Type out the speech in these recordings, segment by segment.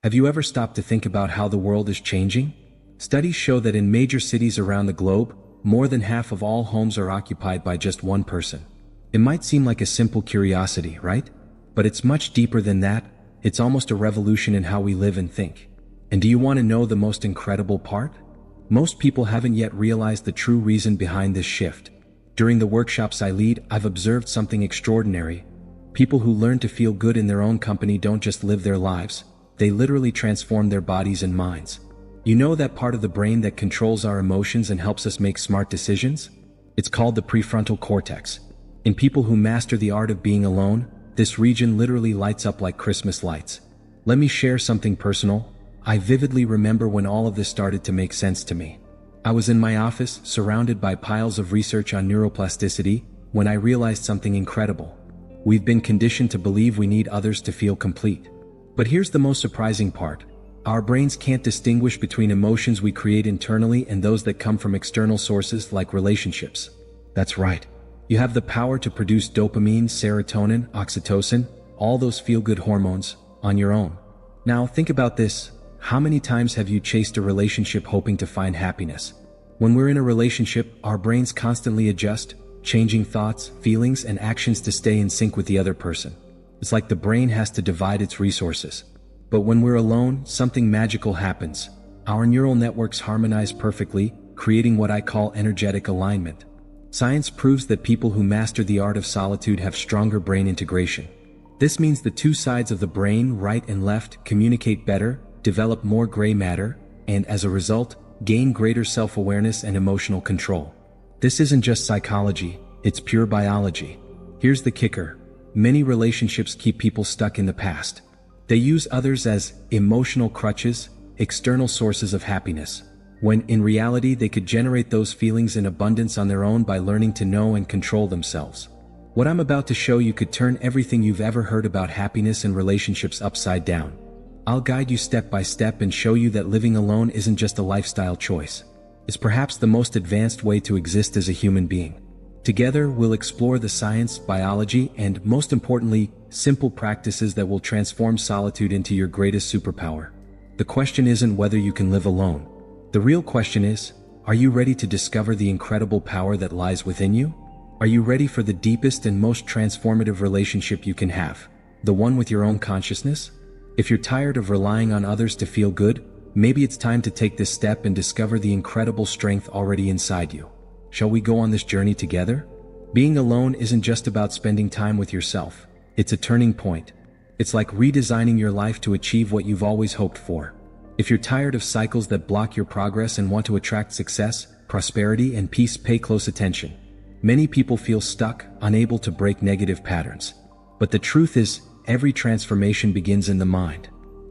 Have you ever stopped to think about how the world is changing? Studies show that in major cities around the globe, more than half of all homes are occupied by just one person. It might seem like a simple curiosity, right? But it's much deeper than that. It's almost a revolution in how we live and think. And do you want to know the most incredible part? Most people haven't yet realized the true reason behind this shift. During the workshops I lead, I've observed something extraordinary. People who learn to feel good in their own company don't just live their lives, they literally transform their bodies and minds. You know that part of the brain that controls our emotions and helps us make smart decisions? It's called the prefrontal cortex. In people who master the art of being alone, this region literally lights up like Christmas lights. Let me share something personal. I vividly remember when all of this started to make sense to me. I was in my office, surrounded by piles of research on neuroplasticity, when I realized something incredible. We've been conditioned to believe we need others to feel complete. But here's the most surprising part. Our brains can't distinguish between emotions we create internally and those that come from external sources like relationships. That's right. You have the power to produce dopamine, serotonin, oxytocin, all those feel-good hormones, on your own. Now think about this. How many times have you chased a relationship hoping to find happiness? When we're in a relationship, our brains constantly adjust, changing thoughts, feelings, and actions to stay in sync with the other person. It's like the brain has to divide its resources. But when we're alone, something magical happens. Our neural networks harmonize perfectly, creating what I call energetic alignment. Science proves that people who master the art of solitude have stronger brain integration. This means the two sides of the brain, right and left, communicate better, develop more gray matter, and as a result, gain greater self-awareness and emotional control. This isn't just psychology, it's pure biology. Here's the kicker. Many relationships keep people stuck in the past. They use others as emotional crutches, external sources of happiness, when in reality they could generate those feelings in abundance on their own by learning to know and control themselves. What I'm about to show you could turn everything you've ever heard about happiness and relationships upside down. I'll guide you step by step and show you that living alone isn't just a lifestyle choice. It's perhaps the most advanced way to exist as a human being. Together, we'll explore the science, biology, and most importantly, simple practices that will transform solitude into your greatest superpower. The question isn't whether you can live alone. The real question is, are you ready to discover the incredible power that lies within you? Are you ready for the deepest and most transformative relationship you can have? The one with your own consciousness? If you're tired of relying on others to feel good, maybe it's time to take this step and discover the incredible strength already inside you. Shall we go on this journey together? Being alone isn't just about spending time with yourself. It's a turning point. It's like redesigning your life to achieve what you've always hoped for. If you're tired of cycles that block your progress and want to attract success, prosperity, and peace, pay close attention. Many people feel stuck, unable to break negative patterns. But the truth is, every transformation begins in the mind.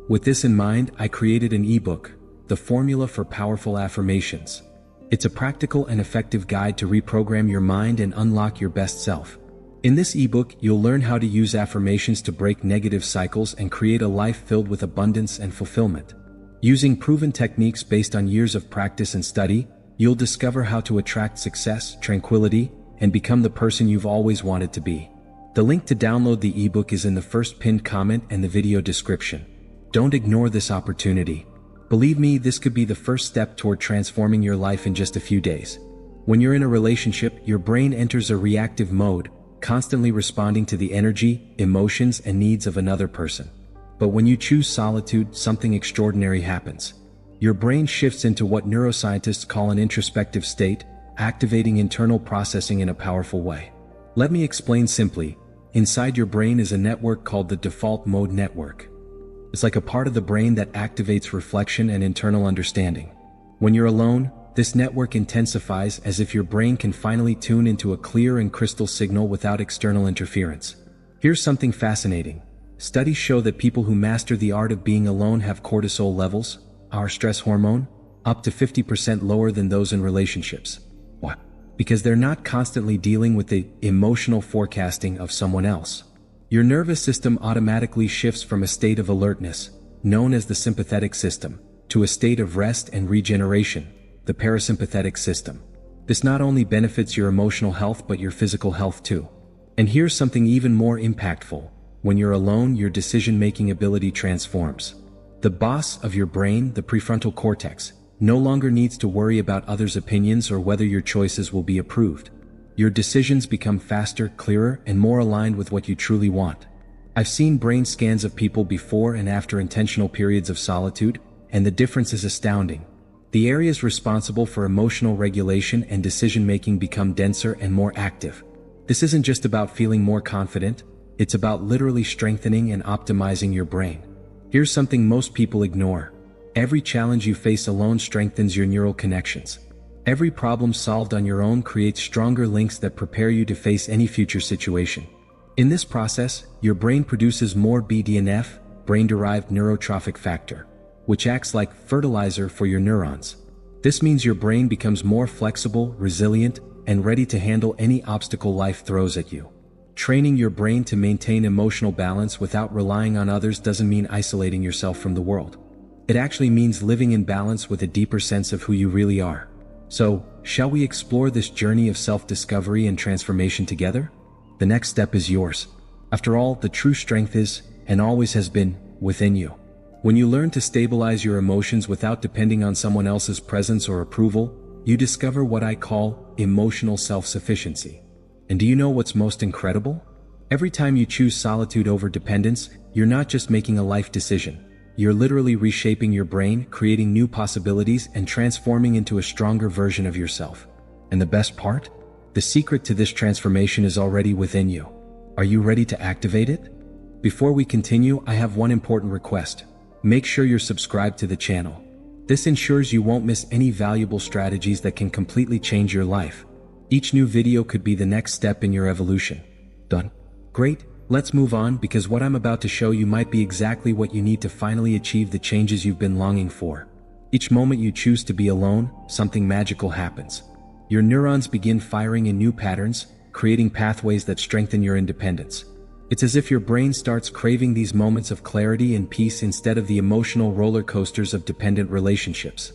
With this in mind, I created an ebook, The Formula for Powerful Affirmations. It's a practical and effective guide to reprogram your mind and unlock your best self. In this ebook, you'll learn how to use affirmations to break negative cycles and create a life filled with abundance and fulfillment. Using proven techniques based on years of practice and study, you'll discover how to attract success, tranquility, and become the person you've always wanted to be. The link to download the ebook is in the first pinned comment and the video description. Don't ignore this opportunity. Believe me, this could be the first step toward transforming your life in just a few days. When you're in a relationship, your brain enters a reactive mode, constantly responding to the energy, emotions, and needs of another person. But when you choose solitude, something extraordinary happens. Your brain shifts into what neuroscientists call an introspective state, activating internal processing in a powerful way. Let me explain simply. Inside your brain is a network called the default mode network. It's like a part of the brain that activates reflection and internal understanding. When you're alone, this network intensifies as if your brain can finally tune into a clear and crystal signal without external interference. Here's something fascinating. Studies show that people who master the art of being alone have cortisol levels, our stress hormone, up to 50% lower than those in relationships. Why? Because they're not constantly dealing with the emotional forecasting of someone else. Your nervous system automatically shifts from a state of alertness, known as the sympathetic system, to a state of rest and regeneration, the parasympathetic system. This not only benefits your emotional health but your physical health too. And here's something even more impactful. When you're alone, your decision-making ability transforms. The boss of your brain, the prefrontal cortex, no longer needs to worry about others' opinions or whether your choices will be approved. Your decisions become faster, clearer, and more aligned with what you truly want. I've seen brain scans of people before and after intentional periods of solitude, and the difference is astounding. The areas responsible for emotional regulation and decision-making become denser and more active. This isn't just about feeling more confident, it's about literally strengthening and optimizing your brain. Here's something most people ignore. Every challenge you face alone strengthens your neural connections. Every problem solved on your own creates stronger links that prepare you to face any future situation. In this process, your brain produces more BDNF, brain-derived neurotrophic factor, which acts like fertilizer for your neurons. This means your brain becomes more flexible, resilient, and ready to handle any obstacle life throws at you. Training your brain to maintain emotional balance without relying on others doesn't mean isolating yourself from the world. It actually means living in balance with a deeper sense of who you really are. So, shall we explore this journey of self-discovery and transformation together? The next step is yours. After all, the true strength is, and always has been, within you. When you learn to stabilize your emotions without depending on someone else's presence or approval, you discover what I call emotional self-sufficiency. And do you know what's most incredible? Every time you choose solitude over dependence, you're not just making a life decision. You're literally reshaping your brain, creating new possibilities, and transforming into a stronger version of yourself. And the best part? The secret to this transformation is already within you. Are you ready to activate it? Before we continue, I have one important request. Make sure you're subscribed to the channel. This ensures you won't miss any valuable strategies that can completely change your life. Each new video could be the next step in your evolution. Done? Great. Let's move on, because what I'm about to show you might be exactly what you need to finally achieve the changes you've been longing for. Each moment you choose to be alone, something magical happens. Your neurons begin firing in new patterns, creating pathways that strengthen your independence. It's as if your brain starts craving these moments of clarity and peace instead of the emotional roller coasters of dependent relationships.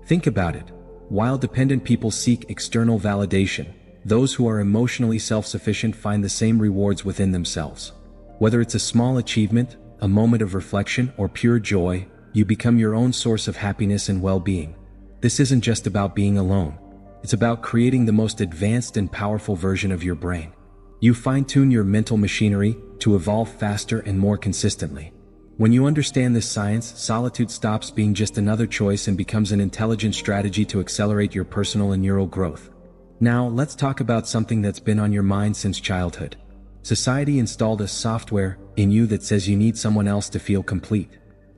Think about it. While dependent people seek external validation, those who are emotionally self-sufficient find the same rewards within themselves. Whether it's a small achievement, a moment of reflection, or pure joy, you become your own source of happiness and well-being. This isn't just about being alone. It's about creating the most advanced and powerful version of your brain. You fine-tune your mental machinery to evolve faster and more consistently. When you understand this science, solitude stops being just another choice and becomes an intelligent strategy to accelerate your personal and neural growth. Now, let's talk about something that's been on your mind since childhood. Society installed a software in you that says you need someone else to feel complete.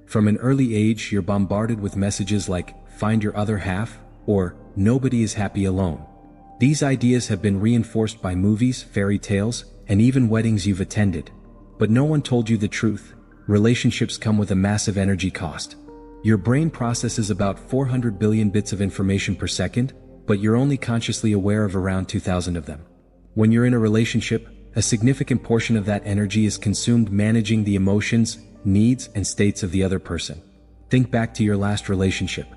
From an early age, you're bombarded with messages like, "Find your other half," or "Nobody is happy alone." These ideas have been reinforced by movies, fairy tales, and even weddings you've attended. But no one told you the truth. Relationships come with a massive energy cost. Your brain processes about 400 billion bits of information per second, but you're only consciously aware of around 2,000 of them. When you're in a relationship, a significant portion of that energy is consumed managing the emotions, needs, and states of the other person. Think back to your last relationship.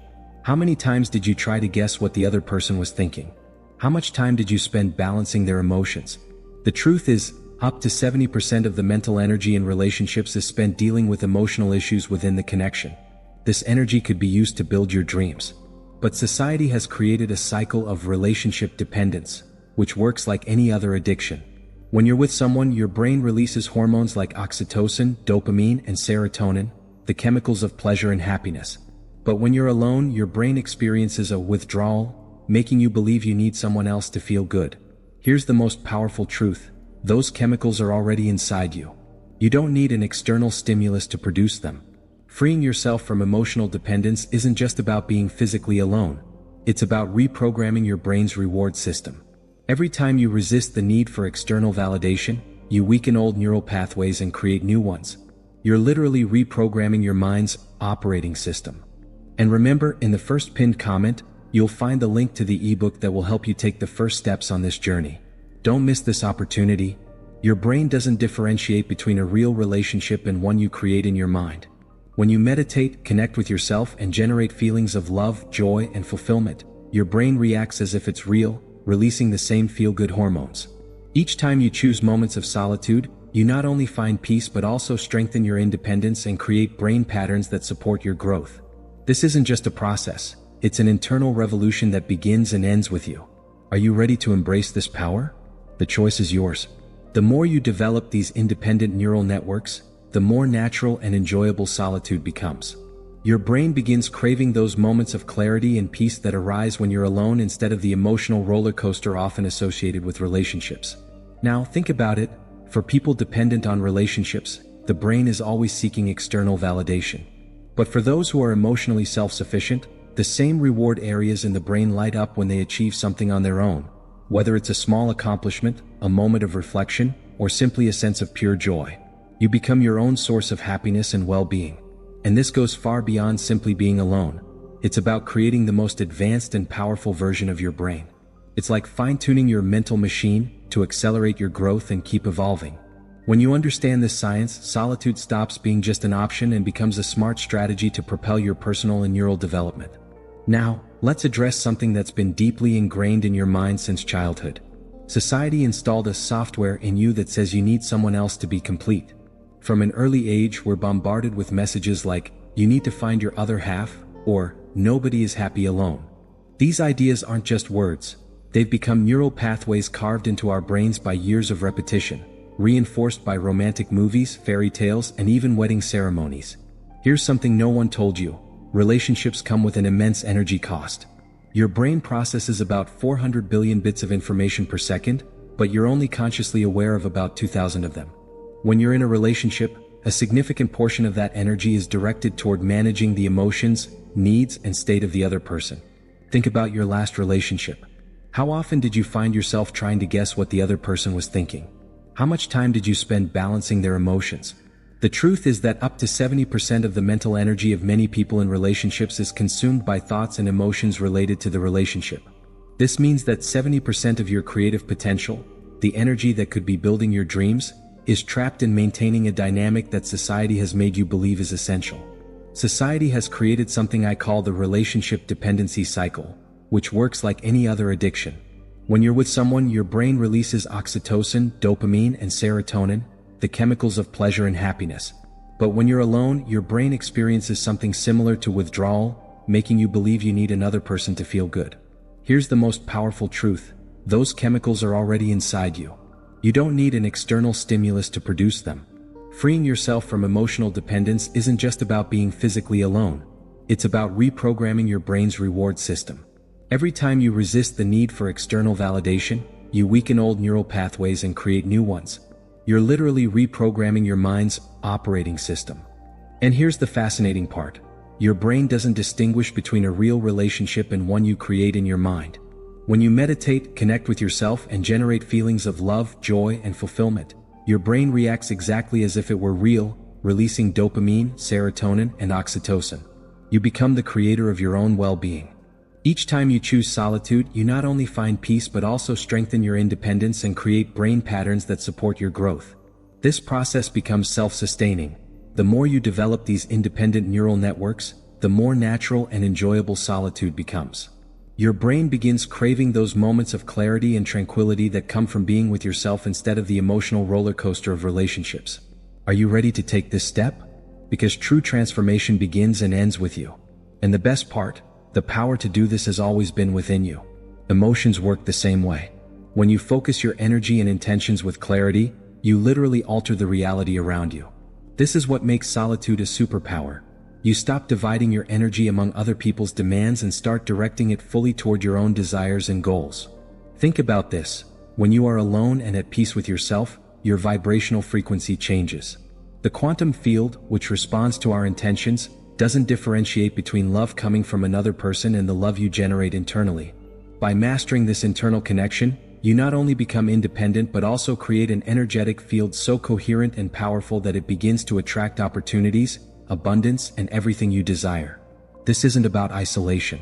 How many times did you try to guess what the other person was thinking? How much time did you spend balancing their emotions? The truth is, up to 70% of the mental energy in relationships is spent dealing with emotional issues within the connection. This energy could be used to build your dreams. But society has created a cycle of relationship dependence, which works like any other addiction. When you're with someone, your brain releases hormones like oxytocin, dopamine, and serotonin, the chemicals of pleasure and happiness. But when you're alone, your brain experiences a withdrawal, making you believe you need someone else to feel good. Here's the most powerful truth. Those chemicals are already inside you. You don't need an external stimulus to produce them. Freeing yourself from emotional dependence isn't just about being physically alone. It's about reprogramming your brain's reward system. Every time you resist the need for external validation, you weaken old neural pathways and create new ones. You're literally reprogramming your mind's operating system. And remember, in the first pinned comment, you'll find the link to the ebook that will help you take the first steps on this journey. Don't miss this opportunity. Your brain doesn't differentiate between a real relationship and one you create in your mind. When you meditate, connect with yourself, and generate feelings of love, joy, and fulfillment, your brain reacts as if it's real, releasing the same feel-good hormones. Each time you choose moments of solitude, you not only find peace but also strengthen your independence and create brain patterns that support your growth. This isn't just a process, it's an internal revolution that begins and ends with you. Are you ready to embrace this power? The choice is yours. The more you develop these independent neural networks, the more natural and enjoyable solitude becomes. Your brain begins craving those moments of clarity and peace that arise when you're alone instead of the emotional roller coaster often associated with relationships. Now, think about it. For people dependent on relationships, the brain is always seeking external validation. But for those who are emotionally self-sufficient, the same reward areas in the brain light up when they achieve something on their own, whether it's a small accomplishment, a moment of reflection, or simply a sense of pure joy. You become your own source of happiness and well-being. And this goes far beyond simply being alone. It's about creating the most advanced and powerful version of your brain. It's like fine-tuning your mental machine to accelerate your growth and keep evolving. When you understand this science, solitude stops being just an option and becomes a smart strategy to propel your personal and neural development. Now, let's address something that's been deeply ingrained in your mind since childhood. Society installed a software in you that says you need someone else to be complete. From an early age, we're bombarded with messages like, you need to find your other half, or, nobody is happy alone. These ideas aren't just words. They've become neural pathways carved into our brains by years of repetition, reinforced by romantic movies, fairy tales, and even wedding ceremonies. Here's something no one told you. Relationships come with an immense energy cost. Your brain processes about 400 billion bits of information per second, but you're only consciously aware of about 2,000 of them. When you're in a relationship, a significant portion of that energy is directed toward managing the emotions, needs, and state of the other person. Think about your last relationship. How often did you find yourself trying to guess what the other person was thinking? How much time did you spend balancing their emotions? The truth is that up to 70% of the mental energy of many people in relationships is consumed by thoughts and emotions related to the relationship. This means that 70% of your creative potential, the energy that could be building your dreams, is trapped in maintaining a dynamic that society has made you believe is essential. Society has created something I call the relationship dependency cycle, which works like any other addiction. When you're with someone, your brain releases oxytocin, dopamine, and serotonin, the chemicals of pleasure and happiness. But when you're alone, your brain experiences something similar to withdrawal, making you believe you need another person to feel good. Here's the most powerful truth. Those chemicals are already inside you. You don't need an external stimulus to produce them. Freeing yourself from emotional dependence isn't just about being physically alone. It's about reprogramming your brain's reward system. Every time you resist the need for external validation, you weaken old neural pathways and create new ones. You're literally reprogramming your mind's operating system. And here's the fascinating part. Your brain doesn't distinguish between a real relationship and one you create in your mind. When you meditate, connect with yourself, and generate feelings of love, joy, and fulfillment, your brain reacts exactly as if it were real, releasing dopamine, serotonin, and oxytocin. You become the creator of your own well-being. Each time you choose solitude, you not only find peace but also strengthen your independence and create brain patterns that support your growth. This process becomes self-sustaining. The more you develop these independent neural networks, the more natural and enjoyable solitude becomes. Your brain begins craving those moments of clarity and tranquility that come from being with yourself instead of the emotional roller coaster of relationships. Are you ready to take this step? Because true transformation begins and ends with you. And the best part, the power to do this has always been within you. Emotions work the same way. When you focus your energy and intentions with clarity, you literally alter the reality around you. This is what makes solitude a superpower. You stop dividing your energy among other people's demands and start directing it fully toward your own desires and goals. Think about this. When you are alone and at peace with yourself, your vibrational frequency changes. The quantum field, which responds to our intentions, doesn't differentiate between love coming from another person and the love you generate internally. By mastering this internal connection, you not only become independent but also create an energetic field so coherent and powerful that it begins to attract opportunities, abundance, and everything you desire. This isn't about isolation.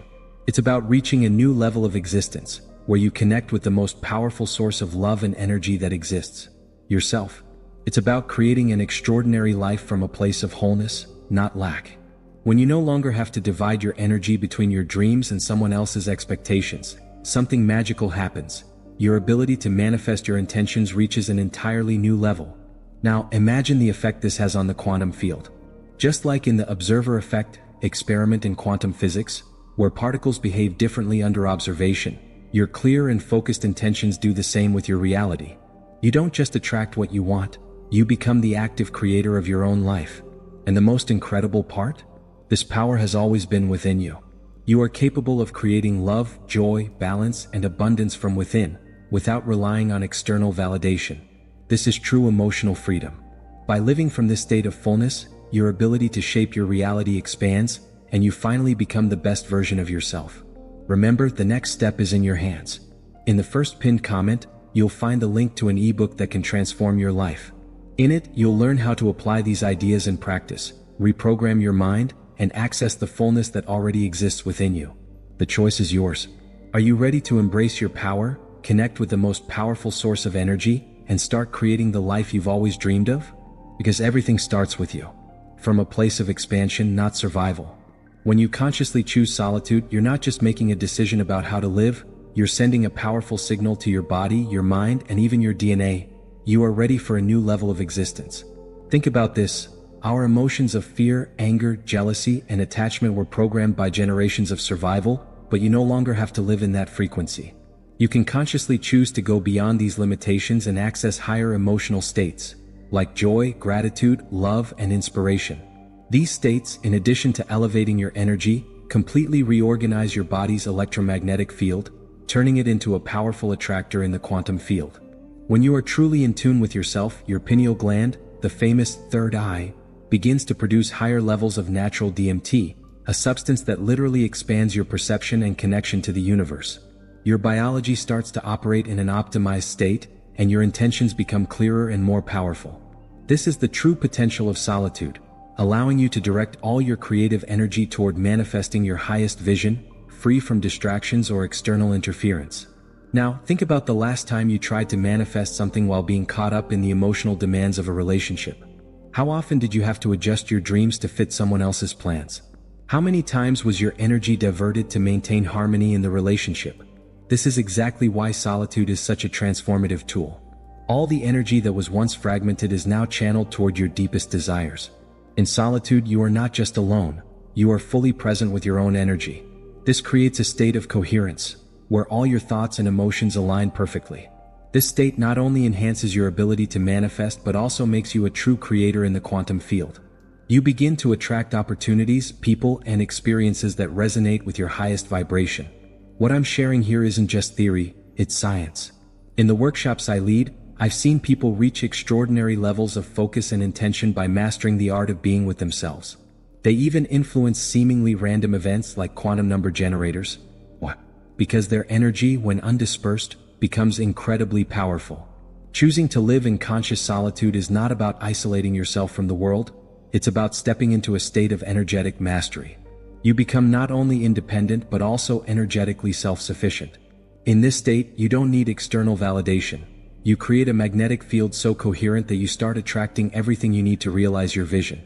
It's about reaching a new level of existence, where you connect with the most powerful source of love and energy that exists, yourself. It's about creating an extraordinary life from a place of wholeness, not lack. When you no longer have to divide your energy between your dreams and someone else's expectations, something magical happens. Your ability to manifest your intentions reaches an entirely new level. Now, imagine the effect this has on the quantum field. Just like in the observer effect experiment in quantum physics, where particles behave differently under observation, your clear and focused intentions do the same with your reality. You don't just attract what you want, you become the active creator of your own life. And the most incredible part? This power has always been within you. You are capable of creating love, joy, balance, and abundance from within, without relying on external validation. This is true emotional freedom. By living from this state of fullness, your ability to shape your reality expands, and you finally become the best version of yourself. Remember, the next step is in your hands. In the first pinned comment, you'll find the link to an ebook that can transform your life. In it, you'll learn how to apply these ideas in practice, reprogram your mind, and access the fullness that already exists within you. The choice is yours. Are you ready to embrace your power, connect with the most powerful source of energy, and start creating the life you've always dreamed of? Because everything starts with you. From a place of expansion, not survival. When you consciously choose solitude, you're not just making a decision about how to live, you're sending a powerful signal to your body, your mind, and even your DNA. You are ready for a new level of existence. Think about this. Our emotions of fear, anger, jealousy, and attachment were programmed by generations of survival, but you no longer have to live in that frequency. You can consciously choose to go beyond these limitations and access higher emotional states, like joy, gratitude, love, and inspiration. These states, in addition to elevating your energy, completely reorganize your body's electromagnetic field, turning it into a powerful attractor in the quantum field. When you are truly in tune with yourself, your pineal gland, the famous third eye, begins to produce higher levels of natural DMT, a substance that literally expands your perception and connection to the universe. Your biology starts to operate in an optimized state, and your intentions become clearer and more powerful. This is the true potential of solitude, allowing you to direct all your creative energy toward manifesting your highest vision, free from distractions or external interference. Now, think about the last time you tried to manifest something while being caught up in the emotional demands of a relationship. How often did you have to adjust your dreams to fit someone else's plans? How many times was your energy diverted to maintain harmony in the relationship? This is exactly why solitude is such a transformative tool. All the energy that was once fragmented is now channeled toward your deepest desires. In solitude, you are not just alone, you are fully present with your own energy. This creates a state of coherence, where all your thoughts and emotions align perfectly. This state not only enhances your ability to manifest but also makes you a true creator in the quantum field. You begin to attract opportunities, people, and experiences that resonate with your highest vibration. What I'm sharing here isn't just theory, it's science. In the workshops I lead, I've seen people reach extraordinary levels of focus and intention by mastering the art of being with themselves. They even influence seemingly random events like quantum number generators. What? Because their energy, when undispersed, becomes incredibly powerful. Choosing to live in conscious solitude is not about isolating yourself from the world, it's about stepping into a state of energetic mastery. You become not only independent but also energetically self-sufficient. In this state, you don't need external validation. You create a magnetic field so coherent that you start attracting everything you need to realize your vision.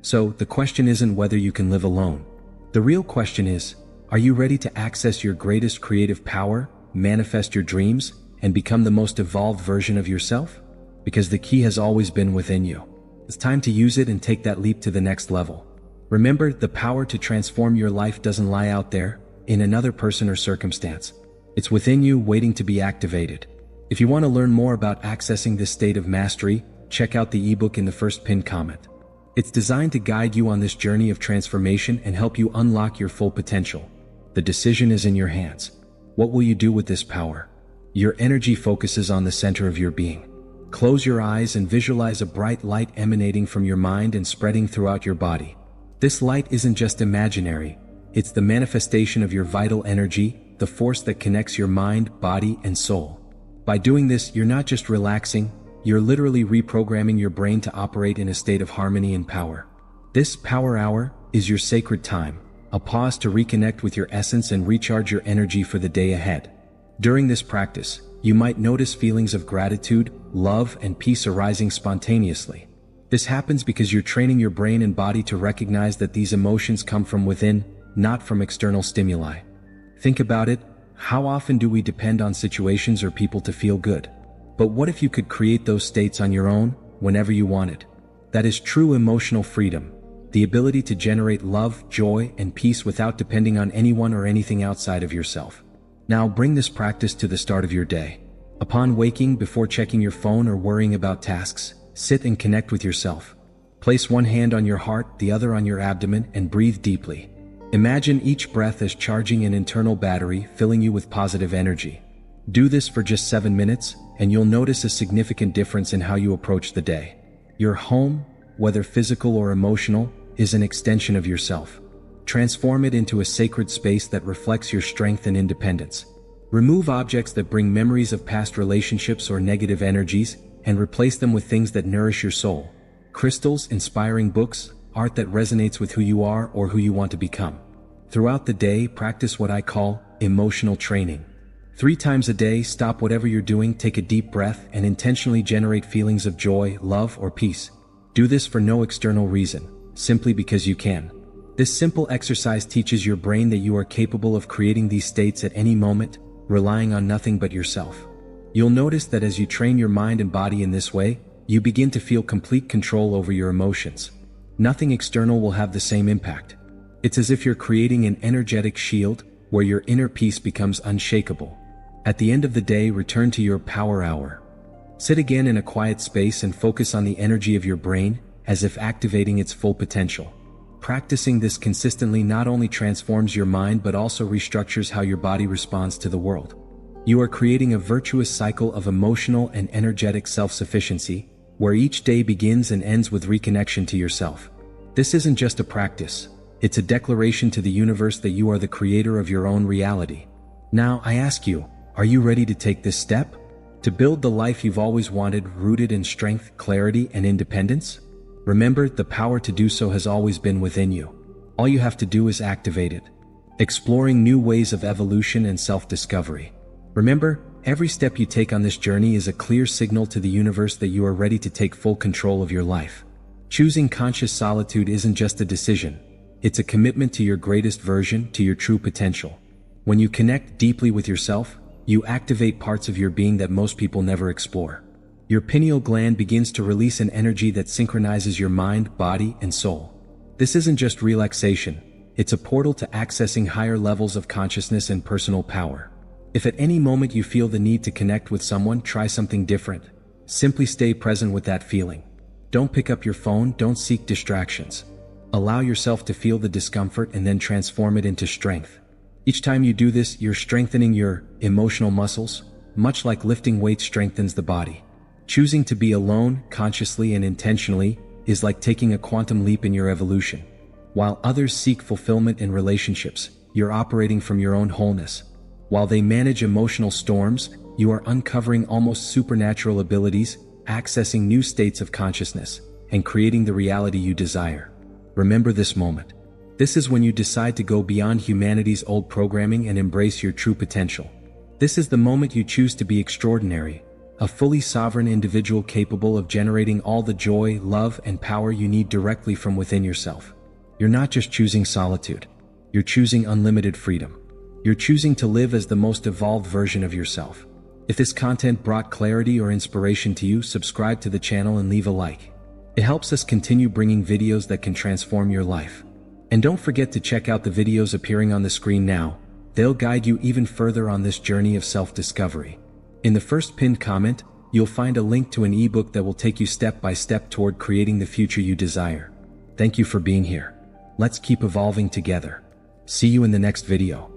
So, the question isn't whether you can live alone. The real question is, are you ready to access your greatest creative power, manifest your dreams, and become the most evolved version of yourself? Because the key has always been within you. It's time to use it and take that leap to the next level. Remember, the power to transform your life doesn't lie out there, in another person or circumstance. It's within you, waiting to be activated. If you want to learn more about accessing this state of mastery, check out the ebook in the first pinned comment. It's designed to guide you on this journey of transformation and help you unlock your full potential. The decision is in your hands. What will you do with this power? Your energy focuses on the center of your being. Close your eyes and visualize a bright light emanating from your mind and spreading throughout your body. This light isn't just imaginary, it's the manifestation of your vital energy, the force that connects your mind, body, and soul. By doing this, you're not just relaxing, you're literally reprogramming your brain to operate in a state of harmony and power. This power hour is your sacred time, a pause to reconnect with your essence and recharge your energy for the day ahead. During this practice, you might notice feelings of gratitude, love, and peace arising spontaneously. This happens because you're training your brain and body to recognize that these emotions come from within, not from external stimuli. Think about it, how often do we depend on situations or people to feel good? But what if you could create those states on your own, whenever you want it. That is true emotional freedom, the ability to generate love, joy, and peace without depending on anyone or anything outside of yourself. Now bring this practice to the start of your day. Upon waking, before checking your phone or worrying about tasks, sit and connect with yourself. Place one hand on your heart, the other on your abdomen, and breathe deeply. Imagine each breath as charging an internal battery, filling you with positive energy. Do this for just 7 minutes, and you'll notice a significant difference in how you approach the day. Your home, whether physical or emotional, is an extension of yourself. Transform it into a sacred space that reflects your strength and independence. Remove objects that bring memories of past relationships or negative energies, and replace them with things that nourish your soul. Crystals, inspiring books, art that resonates with who you are or who you want to become. Throughout the day, practice what I call emotional training. 3 times a day, stop whatever you're doing, take a deep breath, and intentionally generate feelings of joy, love, or peace. Do this for no external reason, simply because you can. This simple exercise teaches your brain that you are capable of creating these states at any moment, relying on nothing but yourself. You'll notice that as you train your mind and body in this way, you begin to feel complete control over your emotions. Nothing external will have the same impact. It's as if you're creating an energetic shield where your inner peace becomes unshakable. At the end of the day, return to your power hour. Sit again in a quiet space and focus on the energy of your brain, as if activating its full potential. Practicing this consistently not only transforms your mind but also restructures how your body responds to the world. You are creating a virtuous cycle of emotional and energetic self-sufficiency, where each day begins and ends with reconnection to yourself. This isn't just a practice, it's a declaration to the universe that you are the creator of your own reality. Now, I ask you, are you ready to take this step? To build the life you've always wanted, rooted in strength, clarity, and independence? Remember, the power to do so has always been within you. All you have to do is activate it. Exploring new ways of evolution and self-discovery. Remember, every step you take on this journey is a clear signal to the universe that you are ready to take full control of your life. Choosing conscious solitude isn't just a decision. It's a commitment to your greatest version, to your true potential. When you connect deeply with yourself, you activate parts of your being that most people never explore. Your pineal gland begins to release an energy that synchronizes your mind, body, and soul. This isn't just relaxation, it's a portal to accessing higher levels of consciousness and personal power. If at any moment you feel the need to connect with someone, try something different. Simply stay present with that feeling. Don't pick up your phone, don't seek distractions. Allow yourself to feel the discomfort and then transform it into strength. Each time you do this, you're strengthening your emotional muscles, much like lifting weights strengthens the body. Choosing to be alone, consciously and intentionally, is like taking a quantum leap in your evolution. While others seek fulfillment in relationships, you're operating from your own wholeness. While they manage emotional storms, you are uncovering almost supernatural abilities, accessing new states of consciousness, and creating the reality you desire. Remember this moment. This is when you decide to go beyond humanity's old programming and embrace your true potential. This is the moment you choose to be extraordinary, a fully sovereign individual capable of generating all the joy, love, and power you need directly from within yourself. You're not just choosing solitude. You're choosing unlimited freedom. You're choosing to live as the most evolved version of yourself. If this content brought clarity or inspiration to you, subscribe to the channel and leave a like. It helps us continue bringing videos that can transform your life. And don't forget to check out the videos appearing on the screen now. They'll guide you even further on this journey of self-discovery. In the first pinned comment, you'll find a link to an ebook that will take you step by step toward creating the future you desire. Thank you for being here. Let's keep evolving together. See you in the next video.